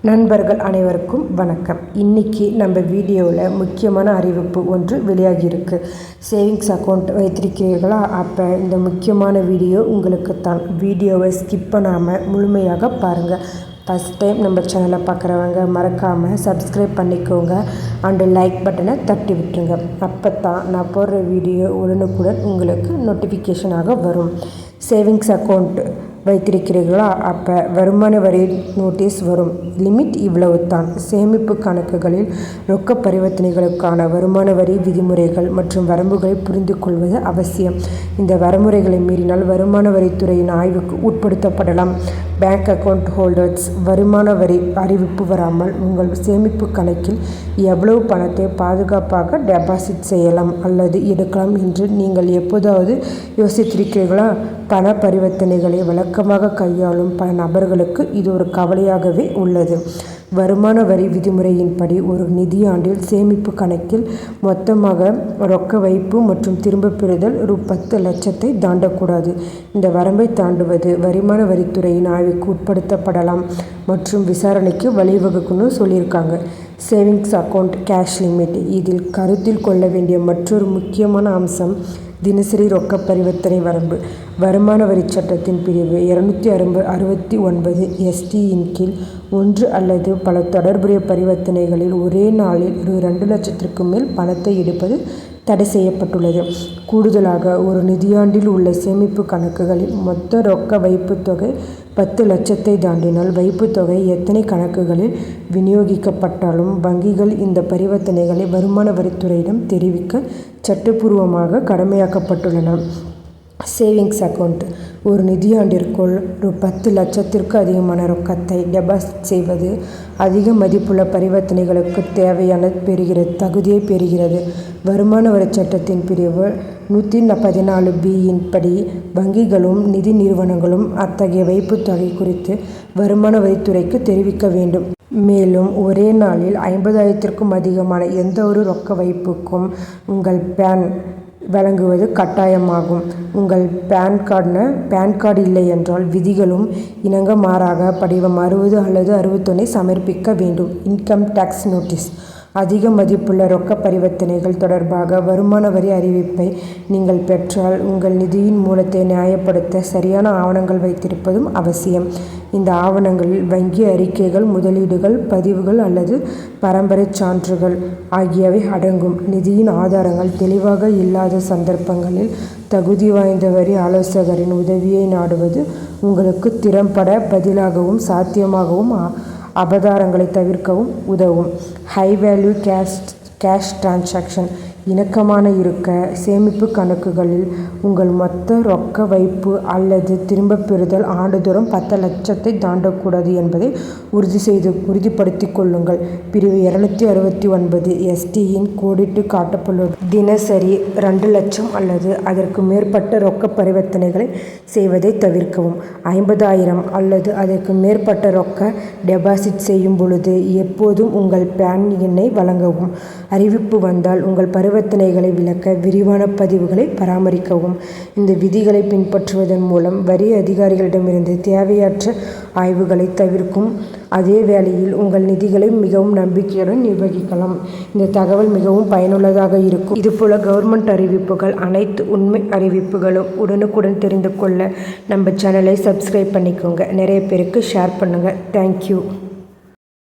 நண்பர்கள் அனைவருக்கும் வணக்கம். இன்றைக்கி நம்ம வீடியோவில் முக்கியமான அறிவிப்பு ஒன்று வெளியாகியிருக்கு. சேவிங்ஸ் அக்கௌண்ட் வைத்திருக்கிறீர்களா? அப்போ இந்த முக்கியமான வீடியோ உங்களுக்கு தான். வீடியோவை ஸ்கிப் பண்ணாமல் முழுமையாக பாருங்கள். ஃபஸ்ட் டைம் நம்ம சேனலை பார்க்குறவங்க மறக்காமல் சப்ஸ்கிரைப் பண்ணிக்கோங்க அண்டு லைக் பட்டனை தட்டி விட்டுருங்க. அப்போ தான் நான் போடுற வீடியோ உடனுக்குடன் உங்களுக்கு நோட்டிஃபிகேஷனாக வரும். சேவிங்ஸ் அக்கௌண்ட் வைத்திருக்கிறீர்களா? அப்போ வருமான வரி நோட்டீஸ் வரும். லிமிட் இவ்வளவு தான். சேமிப்பு கணக்குகளில் ரொக்க பரிவர்த்தனைகளுக்கான வருமான வரி விதிமுறைகள் மற்றும் வரம்புகளை புரிந்து கொள்வது அவசியம். இந்த வரமுறைகளை மீறினால் வருமான வரித்துறையின் ஆய்வுக்கு உட்படுத்தப்படலாம். பேங்க் அக்கவுண்ட் ஹோல்டர்ஸ் வருமான வரி அறிவிப்பு வராமல் உங்கள் சேமிப்பு கணக்கில் எவ்வளவு பணத்தை பாதுகாப்பாக டெபாசிட் செய்யலாம் அல்லது எடுக்கலாம் என்று நீங்கள் எப்போதாவது யோசித்திருக்கிறீர்களா? பண பரிவர்த்தனைகளை வழக்கமாக கையாளும் பல நபர்களுக்கு இது ஒரு கவலையாகவே உள்ளது. வருமான வரி விதிமுறையின்படி ஒரு நிதியாண்டில் சேமிப்பு கணக்கில் மொத்தமாக ரொக்க வைப்பு மற்றும் திரும்ப பெறுதல் ₹10 லட்சத்தை தாண்டக்கூடாது. இந்த வரம்பை தாண்டுவது வருமான வரித்துறையின் ஆய்வுக்கு உட்படுத்தப்படலாம் மற்றும் விசாரணைக்கு வழிவகுக்குன்னு சொல்லியிருக்காங்க. Savings account cash limit. இதில் கருத்தில் கொள்ள வேண்டிய மற்றொரு முக்கியமான அம்சம் தினசரி ரொக்க பரிவர்த்தனை வரம்பு. வருமான வரி சட்டத்தின் பிரிவு 269 ST-இன் கீழ் ஒன்று அல்லது பல தொடர்புடைய பரிவர்த்தனைகளில் ஒரே நாளில் ₹2 லட்சத்திற்கு மேல் பணத்தை எடுப்பது தடை செய்யப்பட்டுள்ளது. கூடுதலாக ஒரு நிதியாண்டில் உள்ள சேமிப்பு கணக்குகளில் மொத்த ரொக்க வைப்பு தொகை 10 லட்சத்தை தாண்டினால் வைப்பு தொகை எத்தனை கணக்குகளில் விநியோகிக்கப்பட்டாலும் வங்கிகள் இந்த பரிவர்த்தனைகளை வருமான வரித்துறையிடம் தெரிவிக்க சட்டப்பூர்வமாக கடமையாக்கப்பட்டுள்ளன. சேவிங்ஸ் அக்கௌண்ட் ஒரு நிதியாண்டிற்குள் ₹10 லட்சத்திற்கு அதிகமான ரொக்கத்தை டெபாசிட் செய்வது அதிக மதிப்புள்ள பரிவர்த்தனைகளுக்கு தேவையான தகுதியை பெறுகிறது. வருமான வரி சட்டத்தின் பிரிவு 114(b)யின் படி வங்கிகளும் நிதி நிறுவனங்களும் அத்தகைய வைப்பு தொகை குறித்து வருமான வரித்துறைக்கு தெரிவிக்க வேண்டும். மேலும் ஒரே நாளில் 50,000க்கும் அதிகமான எந்தவொரு ரொக்க வைப்புக்கும் உங்கள் பேன் வழங்குவது கட்டாயமாகும். உங்கள் பேன் கார்டு இல்லை என்றால் விதிகளும் இணங்க மாறாக படிவம் 60 அல்லது 61 சமர்ப்பிக்க வேண்டும். Income tax notice. அதிக மதிப்புள்ள ரொக்க பரிவர்த்தனைகள் தொடர்பாக வருமான வரி அறிவிப்பை நீங்கள் பெற்றால் உங்கள் நிதியின் மூலத்தை நியாயப்படுத்த சரியான ஆவணங்கள் வைத்திருப்பதும் அவசியம். இந்த ஆவணங்களில் வங்கி அறிக்கைகள், முதலீடுகள், பதிவுகள் அல்லது பரம்பரை சான்றுகள் ஆகியவை அடங்கும். நிதியின் ஆதாரங்கள் தெளிவாக இல்லாத சந்தர்ப்பங்களில் தகுதி வாய்ந்த வரி ஆலோசகரின் உதவியை நாடுவது உங்களுக்கு திறம்பட பதிலாகவும் சாத்தியமாகவும் அபராதங்களை தவிர்க்கவும் உதவும். High value cash transaction. இணக்கமான இருக்க சேமிப்பு கணக்குகளில் உங்கள் மொத்த ரொக்க வைப்பு அல்லது திரும்ப பெறுதல் ஆண்டுதோறும் 10 லட்சத்தை தாண்டக்கூடாது என்பதை உறுதிப்படுத்திக் கொள்ளுங்கள். பிரிவு 269 ST-இன் கோடிட்டு காட்டப்பட்டுள்ள தினசரி ₹2 லட்சம் அல்லது அதற்கு மேற்பட்ட ரொக்க பரிவர்த்தனைகளை செய்வதை தவிர்க்கவும். 50,000 அல்லது அதற்கு மேற்பட்ட ரொக்க டெபாசிட் செய்யும் பொழுது எப்போதும் உங்கள் பேன் எண்ணை வழங்கவும். அறிவிப்பு வந்தால் உங்கள் பரிவர்த்தனைகளை விளக்க விரிவான பதிவுகளை பராமரிக்கவும். இந்த விதிகளை பின்பற்றுவதன் மூலம் வரி அதிகாரிகளிடமிருந்து தேவையற்ற ஆய்வுகளை தவிர்க்கும் அதே வேளையில் உங்கள் நிதிகளை மிகவும் நம்பிக்கையுடன் நிர்வகிக்கலாம். இந்த தகவல் மிகவும் பயனுள்ளதாக இருக்கும். இதுபோல கவர்மெண்ட் அறிவிப்புகள், அனைத்து உண்மை அறிவிப்புகளும் உடனுக்குடன் தெரிந்து கொள்ள நம்ம சேனலை சப்ஸ்கிரைப் பண்ணிக்கோங்க. நிறைய பேருக்கு ஷேர் பண்ணுங்கள். தேங்க்யூ.